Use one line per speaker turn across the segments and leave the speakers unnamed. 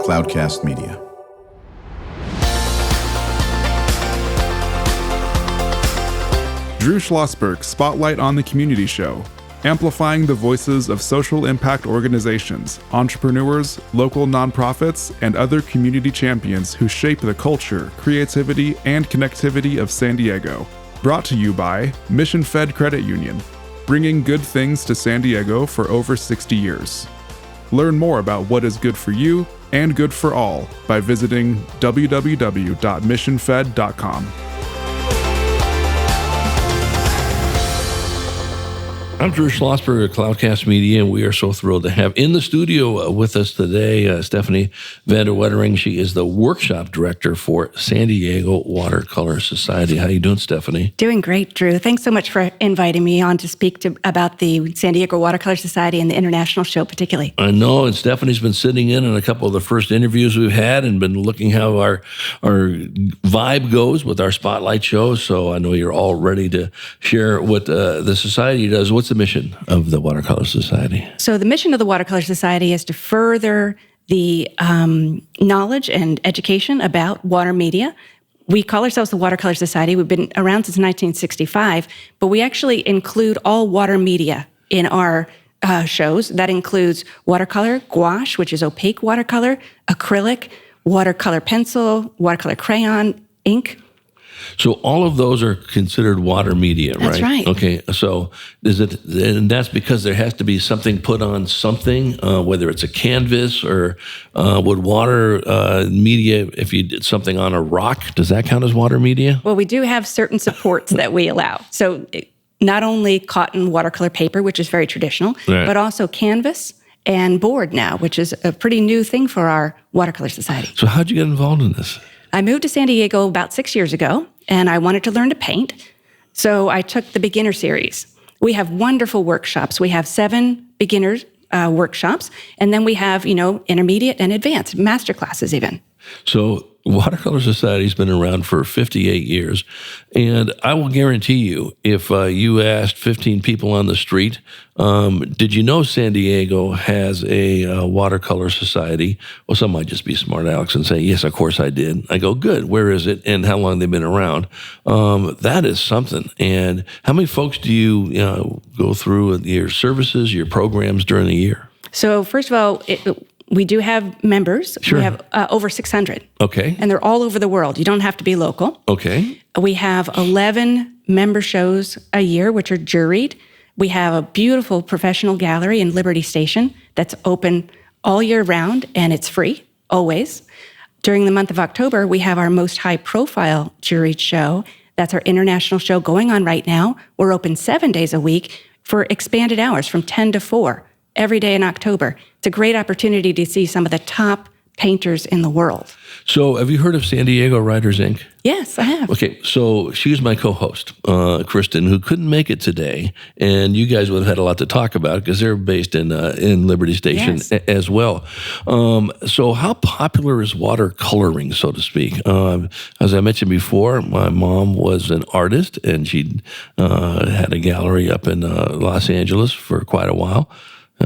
Cloudcast Media. Drew Schlosberg Spotlight on the Community Show, amplifying the voices of social impact organizations, entrepreneurs, local nonprofits, and other community champions who shape the culture, creativity, and connectivity of San Diego. Brought to you by Mission Fed Credit Union, bringing good things to San Diego for over 60 years. Learn more about what is good for you and good for all by visiting www.missionfed.com.
I'm Drew Schlosberg of Cloudcast Media, and we are so thrilled to have in the studio with us today Stephanie Vander Wetering. She is the workshop director for San Diego Watercolor Society. How you doing, Stephanie?
Doing great, Drew. Thanks so much for inviting me on to speak about the San Diego Watercolor Society and the international show particularly.
I know, and Stephanie's been sitting in on a couple of the first interviews we've had and been looking how our vibe goes with our spotlight show. So I know you're all ready to share what the society does. What's the mission of the Watercolor Society?
So the mission of the Watercolor Society is to further the knowledge and education about water media. We call ourselves the Watercolor Society. We've been around since 1965, but we actually include all water media in our shows. That includes watercolor, gouache, which is opaque watercolor, acrylic, watercolor pencil, watercolor crayon, ink.
So all of those are considered water media, right?
That's right.
Okay, so and that's because there has to be something put on something, whether it's a canvas or would water media, if you did something on a rock, does that count as water media?
Well, we do have certain supports that we allow. So not only cotton watercolor paper, which is very traditional,
right,
but also canvas and board now, which is a pretty new thing for our Watercolor Society.
So how'd you get involved in this?
I moved to San Diego about 6 years ago, and I wanted to learn to paint. So I took the beginner series. We have wonderful workshops. We have 7 beginners workshops, and then we have, intermediate and advanced master classes even.
So Watercolor Society's been around for 58 years, and I will guarantee you, if you asked 15 people on the street, did you know San Diego has a Watercolor Society? Well, some might just be smart Alex and say, yes, of course I did. I go, good, where is it, and how long they've been around? That is something. And how many folks do you go through your services, your programs during the year?
So first of all, we do have members.
Sure.
We have over 600.
Okay.
And they're all over the world. You don't have to be local.
Okay.
We have 11 member shows a year, which are juried. We have a beautiful professional gallery in Liberty Station that's open all year round, and it's free, always. During the month of October, we have our most high-profile juried show. That's our international show going on right now. We're open 7 days a week for expanded hours from 10 to 4. Every day in October. It's a great opportunity to see some of the top painters in the world.
So have you heard of San Diego Writers, Inc.?
Yes, I have.
Okay, so she's my co-host, Kristen, who couldn't make it today, and you guys would have had a lot to talk about because they're based in Liberty Station as well. So how popular is watercoloring, so to speak? As I mentioned before, my mom was an artist, and she had a gallery up in Los Angeles for quite a while.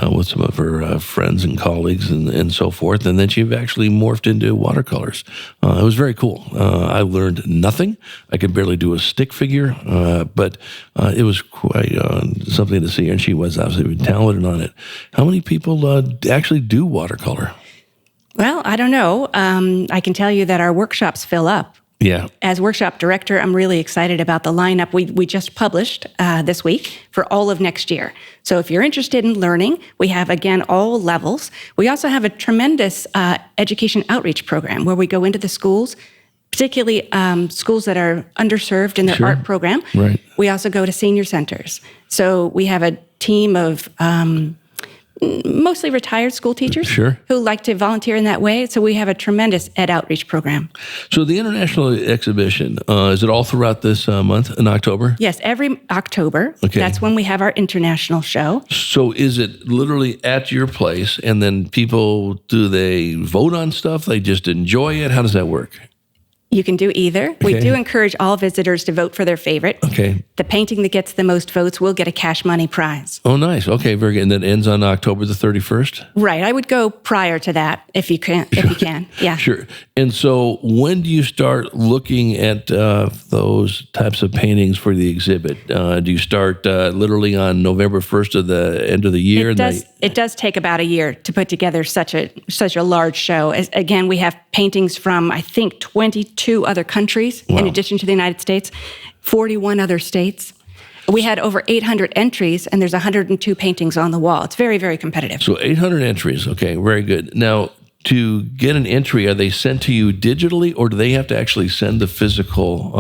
With some of her friends and colleagues and so forth. And then she actually morphed into watercolors. It was very cool. I learned nothing. I could barely do a stick figure, but it was quite something to see. And she was absolutely talented on it. How many people actually do watercolor?
Well, I don't know. I can tell you that our workshops fill up.
Yeah.
As workshop director, I'm really excited about the lineup we just published this week for all of next year. So if you're interested in learning, we have, again, all levels. We also have a tremendous education outreach program where we go into the schools, particularly schools that are underserved in their art program.
Right.
We also go to senior centers. So we have a team of mostly retired school teachers who like to volunteer in that way. So we have a tremendous ed outreach program.
So the international exhibition, is it all throughout this month in October?
Yes, every October.
Okay.
That's when we have our international show.
So is it literally at your place, and then people, do they vote on stuff? They just enjoy it? How does that work?
You can do either. We do encourage all visitors to vote for their favorite.
Okay.
The painting that gets the most votes will get a cash money prize.
Oh, nice. Okay, very good. And that ends on October the 31st?
Right. I would go prior to that if you can. If you can. Yeah.
Sure. And so when do you start looking at those types of paintings for the exhibit? Do you start literally on November 1st of the end of the year?
It does take about a year to put together such a large show. Again, we have paintings from, I think, 22 other countries, in addition to the United States, 41 other states. We had over 800 entries, and there's 102 paintings on the wall. It's very, very competitive.
So 800 entries. Okay, very good. Now, to get an entry, are they sent to you digitally, or do they have to actually send the physical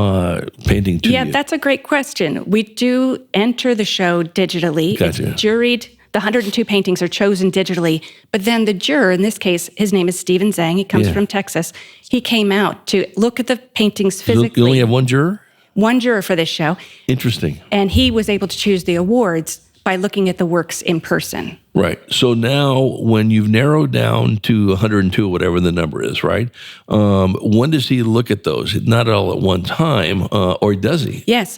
painting to you?
Yeah, that's a great question. We do enter the show digitally.
Gotcha.
It's juried. The 102 paintings are chosen digitally, but then the juror, in this case, his name is Stephen Zhang. He comes from Texas. He came out to look at the paintings physically.
You only have one juror?
One juror for this show.
Interesting.
And he was able to choose the awards by looking at the works in person.
Right. So now when you've narrowed down to 102, whatever the number is, right? When does he look at those? Not all at one time, or does he?
Yes.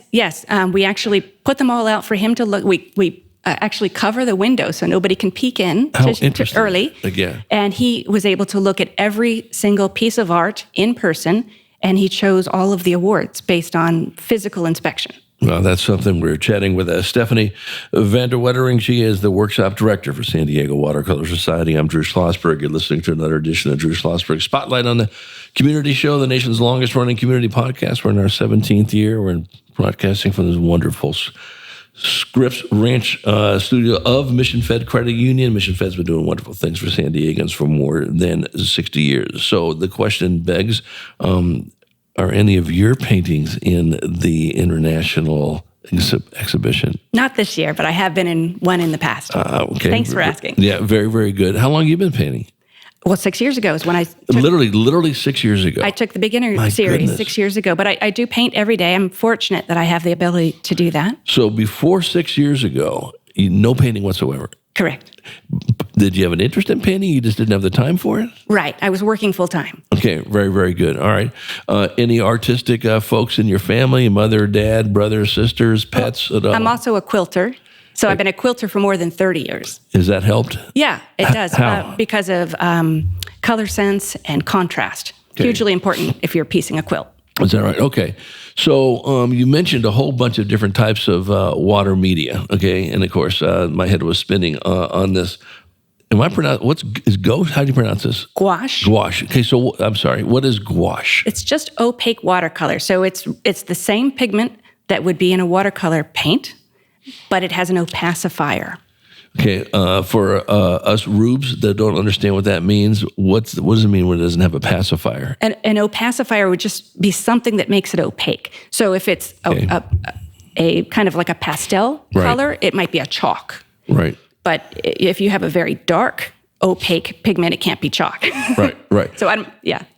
We actually put them all out for him to look. We actually cover the window so nobody can peek in to early.
Again.
And he was able to look at every single piece of art in person, and he chose all of the awards based on physical inspection.
Well, that's something we're chatting with Stephanie Vander Wetering. She is the workshop director for San Diego Watercolor Society. I'm Drew Schlosberg. You're listening to another edition of Drew Schlosberg Spotlight on the Community Show, the nation's longest running community podcast. We're in our 17th year. We're broadcasting from this wonderful Scripps Ranch studio of Mission Fed Credit Union. Mission Fed's been doing wonderful things for San Diegans for more than 60 years. So the question begs, are any of your paintings in the international exhibition?
Not this year, but I have been in one in the past.
Okay.
Thanks for asking.
Yeah, very, very good. How long have you been painting?
Well, 6 years ago is when I took,
literally 6 years ago.
I took the beginner series
goodness.
6 years ago, but I do paint every day. I'm fortunate that I have the ability to do that.
So before 6 years ago, no painting whatsoever.
Correct.
Did you have an interest in painting? You just didn't have the time for it?
Right. I was working full time.
Okay. Very, very good. All right. Any artistic folks in your family? Mother, dad, brothers, sisters, pets at all?
I'm also a quilter. So I've been a quilter for more than 30 years.
Has that helped?
Yeah, it does.
How?
Because of color sense and contrast.
Okay.
Hugely important if you're piecing a quilt.
Is that right? Okay. So you mentioned a whole bunch of different types of water media, okay? And of course, my head was spinning on this. Am I is gouache? How do you pronounce this?
Gouache.
Gouache. Okay, so I'm sorry. What is gouache?
It's just opaque watercolor. So it's the same pigment that would be in a watercolor paint, but it has an opacifier.
Okay, for us rubes that don't understand what that means, what does it mean when it doesn't have a pacifier?
An opacifier would just be something that makes it opaque. So if it's a kind of like a pastel color, it might be a chalk.
Right.
But if you have a very dark, opaque pigment, it can't be chalk.
Right.
So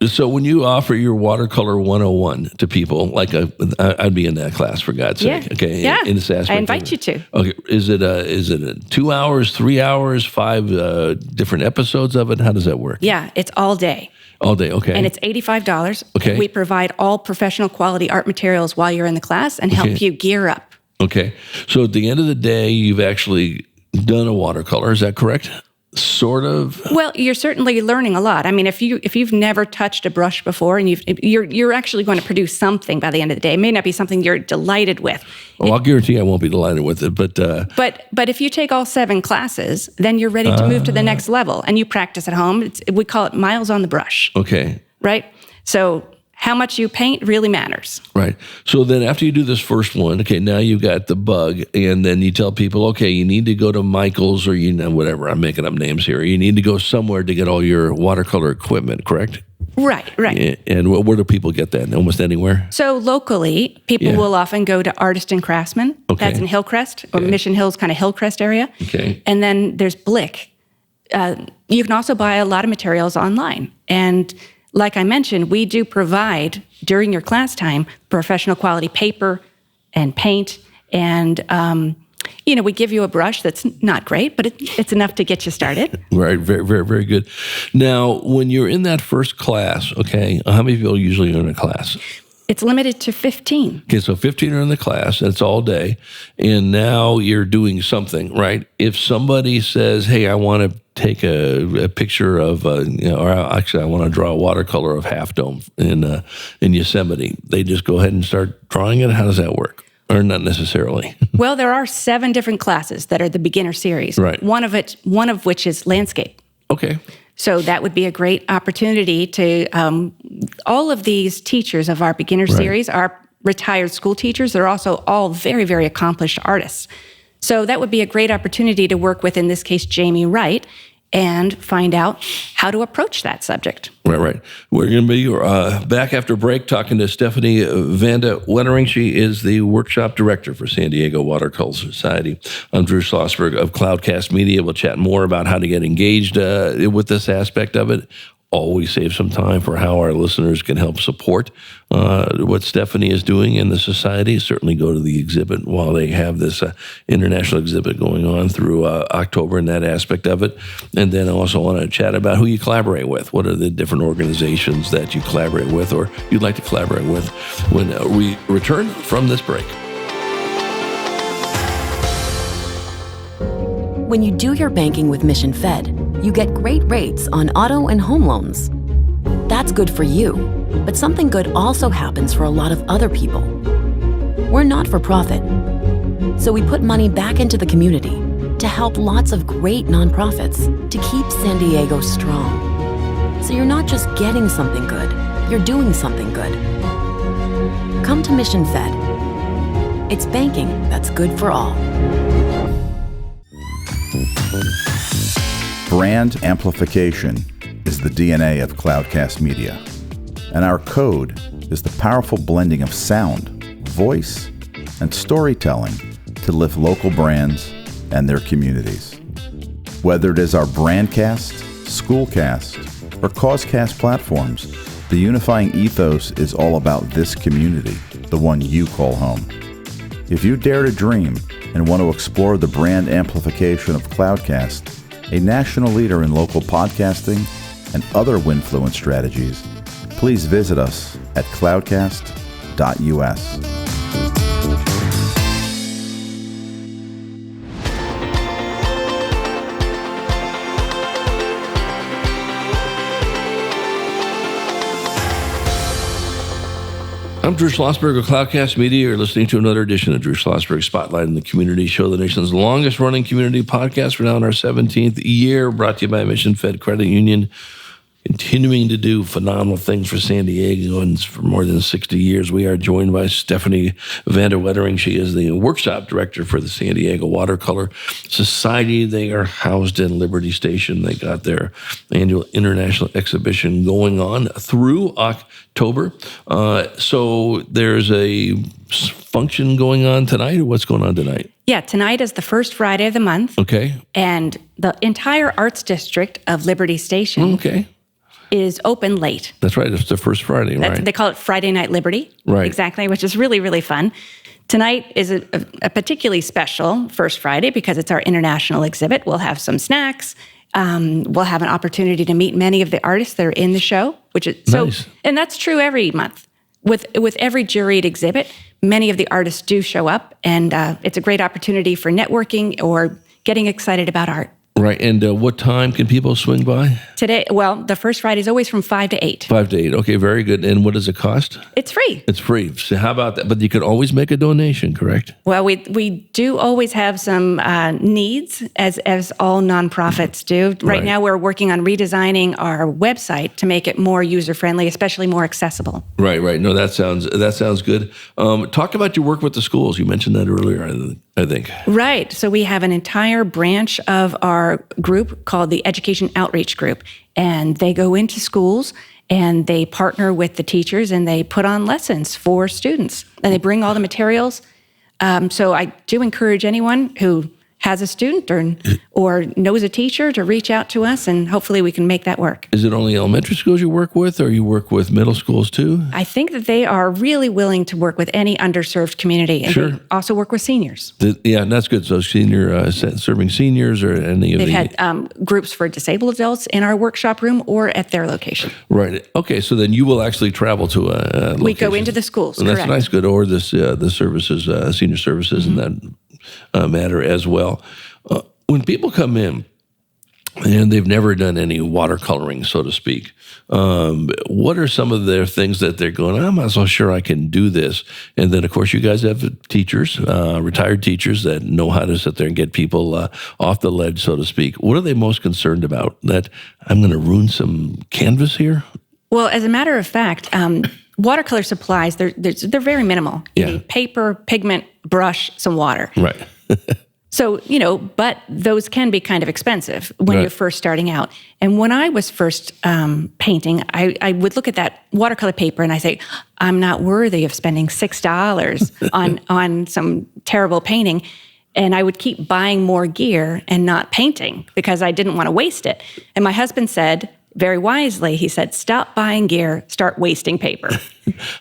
So when you offer your watercolor 101 to people, like I'd be in that class for God's sake. Okay.
Yeah.
In this aspect,
I invite you to.
Okay. Is it a 2 hours, 3 hours, 5 different episodes of it? How does that work?
Yeah, it's all day.
All day. Okay.
And it's $85.
Okay.
We provide all professional quality art materials while you're in the class and help you gear up.
Okay. So at the end of the day, you've actually done a watercolor. Is that correct? Sort of.
Well, you're certainly learning a lot. I mean, if you've never touched a brush before, and you're actually going to produce something by the end of the day. It may not be something you're delighted with.
Well, I'll guarantee I won't be delighted with it, but
if you take all 7 classes, then you're ready to move to the next level, and you practice at home. We call it miles on the brush.
Okay.
Right. So how much you paint really matters.
Right. So then after you do this first one, okay, now you've got the bug, and then you tell people, okay, you need to go to Michael's or, whatever, I'm making up names here. You need to go somewhere to get all your watercolor equipment, correct?
Right.
And where do people get that? Almost anywhere?
So locally, people will often go to Artist and Craftsman.
Okay.
That's in Hillcrest, or Mission Hills, kind of Hillcrest area.
Okay.
And then there's Blick. You can also buy a lot of materials online. And like I mentioned, we do provide, during your class time, professional quality paper and paint. And we give you a brush that's not great, but it's enough to get you started.
Right. Very, very, very good. Now, when you're in that first class, okay, how many people usually are in a class?
It's limited to 15.
Okay, so 15 are in the class, and it's all day, and now you're doing something, right? If somebody says, hey, I want to take a picture of, or actually I want to draw a watercolor of Half Dome in Yosemite, they just go ahead and start drawing it? How does that work? Or not necessarily?
Well, there are 7 different classes that are the beginner series.
Right.
One of which is landscape.
Okay.
So that would be a great opportunity to, all of these teachers of our beginner series are retired school teachers. They're also all very, very accomplished artists. So that would be a great opportunity to work with, in this case, Jamie Wright, and find out how to approach that subject.
Right. We're going to be back after break talking to Stephanie Vanda Wetering. She is the workshop director for San Diego Watercolor Society. I'm Drew Schlosberg of Cloudcast Media. We'll chat more about how to get engaged with this aspect of it. Always save some time for how our listeners can help support what Stephanie is doing in the society. Certainly go to the exhibit while they have this international exhibit going on through October and that aspect of it. And then I also want to chat about who you collaborate with. What are the different organizations that you collaborate with or you'd like to collaborate with when we return from this break.
When you do your banking with Mission Fed, you get great rates on auto and home loans. That's good for you, but something good also happens for a lot of other people. We're not for profit, so we put money back into the community to help lots of great nonprofits to keep San Diego strong. So you're not just getting something good, you're doing something good. Come to Mission Fed. It's banking that's good for all.
Brand amplification is the DNA of Cloudcast Media, and our code is the powerful blending of sound, voice, and storytelling to lift local brands and their communities. Whether it is our Brandcast, Schoolcast, or Causecast platforms, the unifying ethos is all about this community, the one you call home. If you dare to dream and want to explore the brand amplification of Cloudcast, a national leader in local podcasting and other Winfluence strategies, please visit us at cloudcast.us.
I'm Drew Schlosberg of Cloudcast Media. You're listening to another edition of Drew Schlosberg Spotlight in the Community Show, the nation's longest-running community podcast. We're now in our 17th year, brought to you by Mission Fed Credit Union, continuing to do phenomenal things for San Diego, and for more than 60 years. We are joined by Stephanie Vanda Wetering. She is the workshop director for the San Diego Watercolor Society. They are housed in Liberty Station. They got their annual international exhibition going on through October. So there's a function going on tonight, or what's going on tonight?
Yeah, tonight is the first Friday of the month.
Okay.
And the entire arts district of Liberty Station is open late.
That's right. It's the first Friday, right?
They call it Friday Night Liberty.
Right.
Exactly, which is really, really fun. Tonight is a particularly special first Friday because it's our international exhibit. We'll have some snacks. We'll have an opportunity to meet many of the artists that are in the show, which is
nice.
And that's true every month. With every juried exhibit, many of the artists do show up, and it's a great opportunity for networking or getting excited about art.
Right. And what time can people swing by?
Today, well, the first Friday is always from 5 to 8.
5 to 8. Okay, very good. And what does it cost?
It's free.
It's free. So how about that? But you can always make a donation, correct?
Well, we do always have some needs, as all nonprofits do. Right now, we're working on redesigning our website to make it more user-friendly, especially more accessible.
Right. No, that sounds good. Talk about your work with the schools. You mentioned that earlier, I think. Right.
So we have an entire branch of our group called the Education Outreach Group, and they go into schools and they partner with the teachers and they put on lessons for students, and they bring all the materials. So I do encourage anyone who has a student or knows a teacher to reach out to us, and hopefully we can make that work.
Is it only elementary schools you work with, or you work with middle schools too?
I think that they are really willing to work with any underserved community, and
Sure.
they also work with seniors.
Yeah, that's good. So serving seniors or any of
They've had groups for disabled adults in our workshop room or at their location.
Right. Okay, so then you will actually travel to a
We go
location.
into the schools,
And that's
correct.
nice, good. Or the services, senior services in that matter as well. When people come in and they've never done any watercoloring, so to speak, what are some of their things that they're going, I'm not so sure I can do this? And then, of course, you guys have teachers, retired teachers that know how to sit there and get people off the ledge, so to speak. What are they most concerned about? That I'm going to ruin some canvas here?
Well, as a matter of fact, watercolor supplies, they're very minimal.
Yeah.
You need paper, pigment, brush, some water.
Right.
So, but those can be kind of expensive when
Right.
you're first starting out. And when I was first painting, I would look at that watercolor paper and I say, I'm not worthy of spending $6 on some terrible painting. And I would keep buying more gear and not painting because I didn't want to waste it. And my husband said, very wisely, he said, stop buying gear, start wasting paper.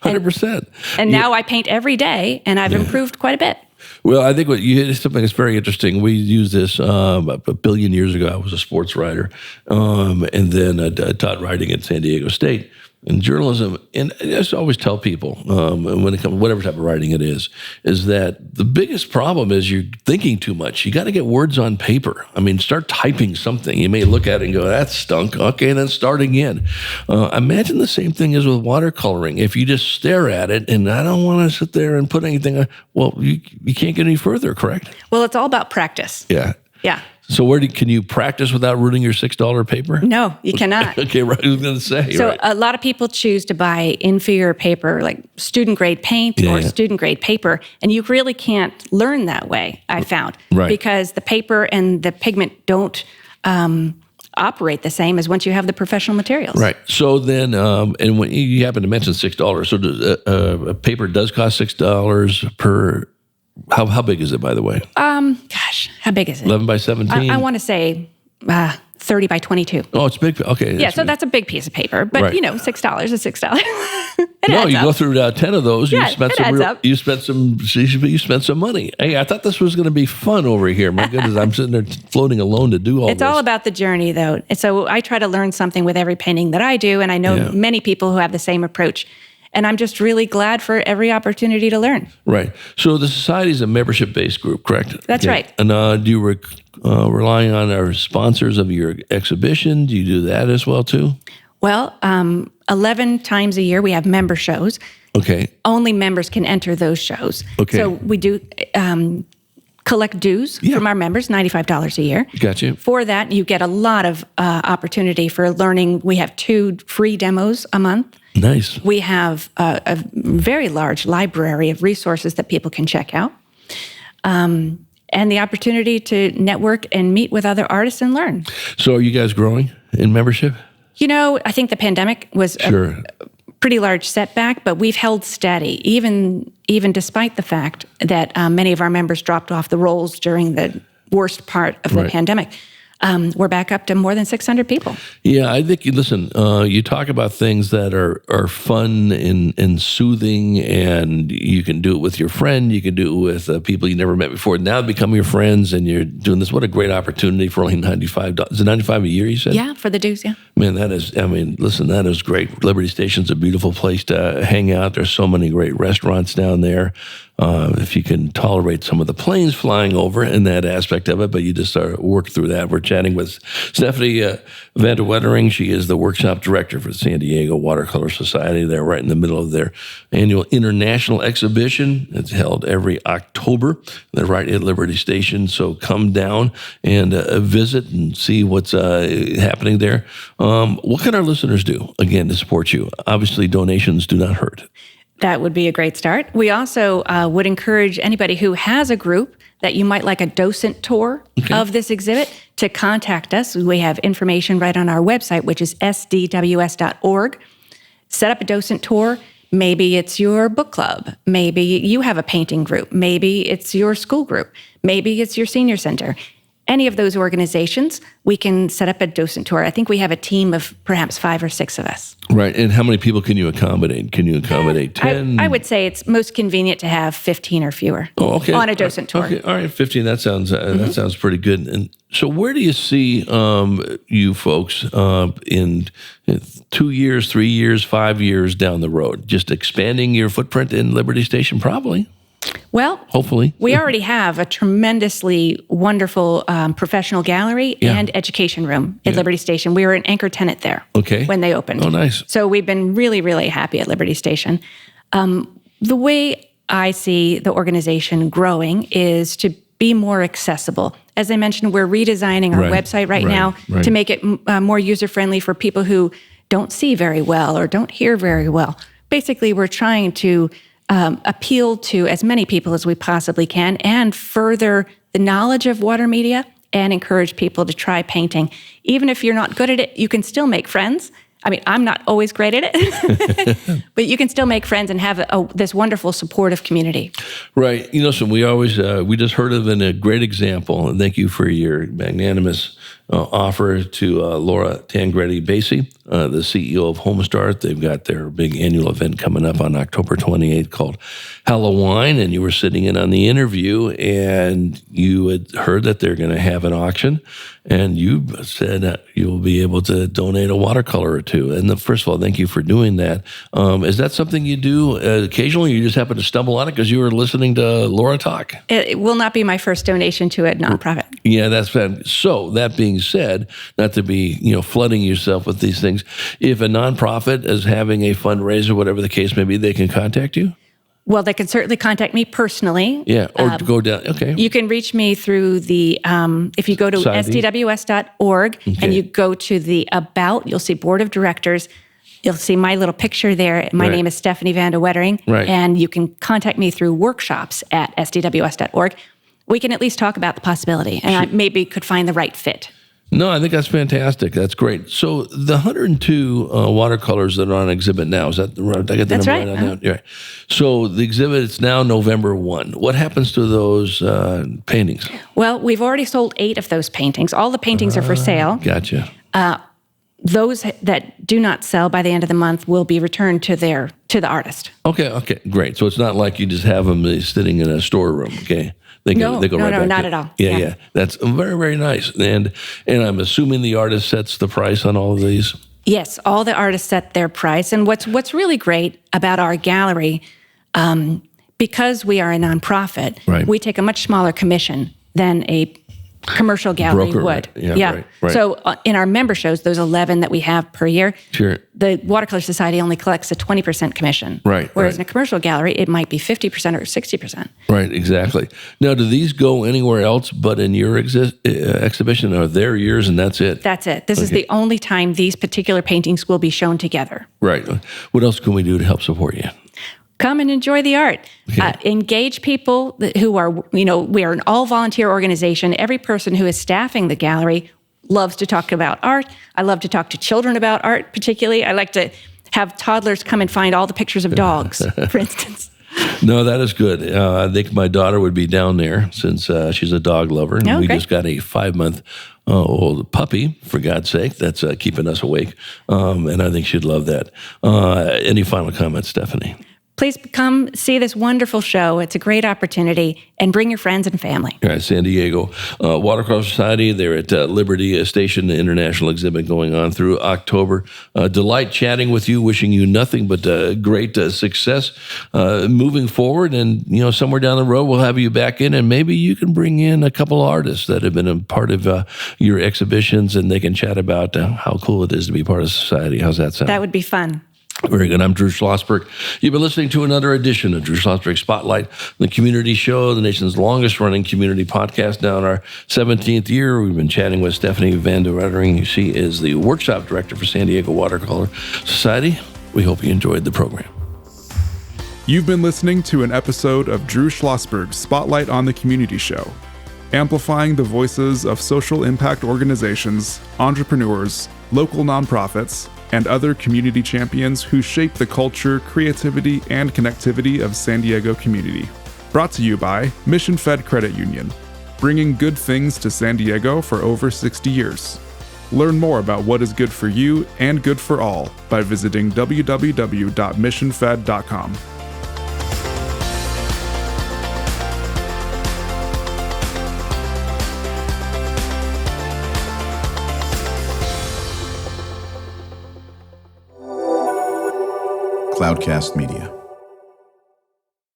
100%.
And now I paint every day, and I've improved quite a bit.
Well, I think what you hit is something that's very interesting. We used this a billion years ago. I was a sports writer, and then I taught writing at San Diego State and journalism. And I just always tell people, when it comes, whatever type of writing it is that the biggest problem is you're thinking too much. You got to get words on paper. I mean, start typing something. You may look at it and go, that stunk. Okay, then start again. Imagine the same thing is with watercoloring. If you just stare at it, and I don't want to sit there and put anything, well, you can't get any further, correct?
Well, it's all about practice.
Yeah.
Yeah.
So can you practice without ruining your $6 paper?
No, you cannot.
Okay, right. I was going to say.
So
right.
a lot of people choose to buy inferior paper, like student grade paint or student grade paper, and you really can't learn that way, I found.
Right.
Because the paper and the pigment don't operate the same as once you have the professional materials.
Right. So then, and when you happen to mention $6, so a paper does cost $6 per. How big is it, by the way?
Gosh, how big is it?
11 by 17?
I want to say 30 by 22.
Oh, it's big. Okay.
Yeah, so that's a big piece of paper. But,
Right.
$6 is $6.
No, you go through 10 of those.
Yeah,
you spent
it adds up.
You spent some money. Hey, I thought this was going to be fun over here. My goodness, I'm sitting there floating alone to do all this.
It's all about the journey, though. And so I try to learn something with every painting that I do, and I know many people who have the same approach. And I'm just really glad for every opportunity to learn.
Right. So the society is a membership-based group, correct?
That's right.
And do you rely on our sponsors of your exhibition? Do you do that as well, too?
Well, 11 times a year we have member shows.
Okay.
Only members can enter those shows.
Okay.
So we do collect dues from our members, $95 a year.
Gotcha.
For that, you get a lot of opportunity for learning. We have 2 free demos a month.
Nice.
We have a very large library of resources that people can check out. And the opportunity to network and meet with other artists and learn.
So are you guys growing in membership?
I think the pandemic was a pretty large setback, but we've held steady, even despite the fact that many of our members dropped off the rolls during the worst part of the pandemic. We're back up to more than 600 people.
Yeah, I think, listen, you talk about things that are fun and soothing, and you can do it with your friend. You can do it with people you never met before. Now become your friends, and you're doing this. What a great opportunity for only $95. Is it $95 a year, you said?
Yeah, for the dues, yeah.
Man, that is great. Liberty Station's a beautiful place to hang out. There's so many great restaurants down there. If you can tolerate some of the planes flying over and that aspect of it, but you just work through that. We're chatting with Stephanie Van Wetering. She is the workshop director for the San Diego Watercolor Society. They're right in the middle of their annual international exhibition. It's held every October. They're right at Liberty Station, so come down and visit and see what's happening there. What can our listeners do, again, to support you? Obviously, donations do not hurt.
That would be a great start. We also would encourage anybody who has a group that you might like a docent tour of this exhibit to contact us. We have information right on our website, which is sdws.org. Set up a docent tour. Maybe it's your book club. Maybe you have a painting group. Maybe it's your school group. Maybe it's your senior center. Any of those organizations, we can set up a docent tour. I think we have a team of perhaps 5 or 6 of us.
Right. And how many people can you accommodate? Can you accommodate 10?
I would say it's most convenient to have 15 or fewer on a docent tour.
Okay. All right. 15. That sounds pretty good. And so where do you see you folks in 2 years, 3 years, 5 years down the road? Just expanding your footprint in Liberty Station, probably.
Well,
hopefully.
We already have a tremendously wonderful professional gallery and education room at Liberty Station. We were an anchor tenant there when they opened.
Oh, nice.
So we've been really, really happy at Liberty Station. The way I see the organization growing is to be more accessible. As I mentioned, we're redesigning our website right now to make it more user-friendly for people who don't see very well or don't hear very well. Basically, we're trying to appeal to as many people as we possibly can and further the knowledge of Watermedia and encourage people to try painting. Even if you're not good at it, you can still make friends. I mean, I'm not always great at it, but you can still make friends and have this wonderful supportive community.
Right. You know, so we always, we just heard of a great example, and thank you for your magnanimous offer to Laura Tangretti-Basie, the CEO of Homestart. They've got their big annual event coming up on October 28th called Halloween, and you were sitting in on the interview, and you had heard that they're going to have an auction, and you said you'll be able to donate a watercolor or two. And first of all, thank you for doing that. Is that something you do occasionally? You just happen to stumble on it because you were listening to Laura talk?
It will not be my first donation to a nonprofit.
Yeah, that's fun. So that being said, not to be flooding yourself with these things, if a nonprofit is having a fundraiser, whatever the case may be, they can contact you?
Well, they can certainly contact me personally.
Yeah, or go down. Okay.
You can reach me through the, if you go to sdws.org and you go to the About, you'll see Board of Directors. You'll see my little picture there. My name is Stephanie Vanda Wetering.
Right.
And you can contact me through workshops at sdws.org. We can at least talk about the possibility, and I maybe could find the right fit.
No, I think that's fantastic. That's great. So the 102 watercolors that are on exhibit now, is that right? Did I get the
That's
number
right.
right on that? Yeah. So the exhibit is now November 1. What happens to those paintings?
Well, we've already sold 8 of those paintings. All the paintings are for sale.
Gotcha.
Those that do not sell by the end of the month will be returned to the artist.
Okay, great. So it's not like you just have them sitting in a storeroom, okay? They go right back
not
in.
at all.
Yeah. That's very, very nice. And I'm assuming the artist sets the price on all of these?
Yes, all the artists set their price. And what's really great about our gallery, because we are a nonprofit, we take a much smaller commission than a commercial gallery would.
Right. Yeah. Right.
So in our member shows, those 11 that we have per year,
the
Watercolor Society only collects a 20% commission.
Right.
Whereas in a commercial gallery, it might be 50% or 60%.
Right, exactly. Now, do these go anywhere else but in your exhibition? Or they're yours and that's it?
That's it. This is the only time these particular paintings will be shown together.
Right. What else can we do to help support you?
Come and enjoy the art. Engage people who are, we are an all-volunteer organization. Every person who is staffing the gallery loves to talk about art. I love to talk to children about art, particularly. I like to have toddlers come and find all the pictures of dogs, for instance.
No, that is good. I think my daughter would be down there since she's a dog lover. And we just got a 5-month-old puppy, for God's sake. That's keeping us awake. And I think she'd love that. Any final comments, Stephanie?
Please come see this wonderful show. It's a great opportunity, and bring your friends and family.
All right, San Diego Watercolor Society. They're at Liberty Station International Exhibit going on through October. Delight chatting with you, wishing you nothing but great success moving forward. And, somewhere down the road, we'll have you back in, and maybe you can bring in a couple of artists that have been a part of your exhibitions, and they can chat about how cool it is to be part of society. How's that sound?
That would be fun.
Very good. I'm Drew Schlosberg. You've been listening to another edition of Drew Schlosberg Spotlight, the community show, the nation's longest-running community podcast, now in our 17th year. We've been chatting with Stephanie Vanda Wetering. She is the workshop director for San Diego Watercolor Society. We hope you enjoyed the program.
You've been listening to an episode of Drew Schlosberg's Spotlight on the Community Show, amplifying the voices of social impact organizations, entrepreneurs, local nonprofits, and other community champions who shape the culture, creativity, and connectivity of San Diego community. Brought to you by Mission Fed Credit Union, bringing good things to San Diego for over 60 years. Learn more about what is good for you and good for all by visiting www.missionfed.com.
Cloudcast Media.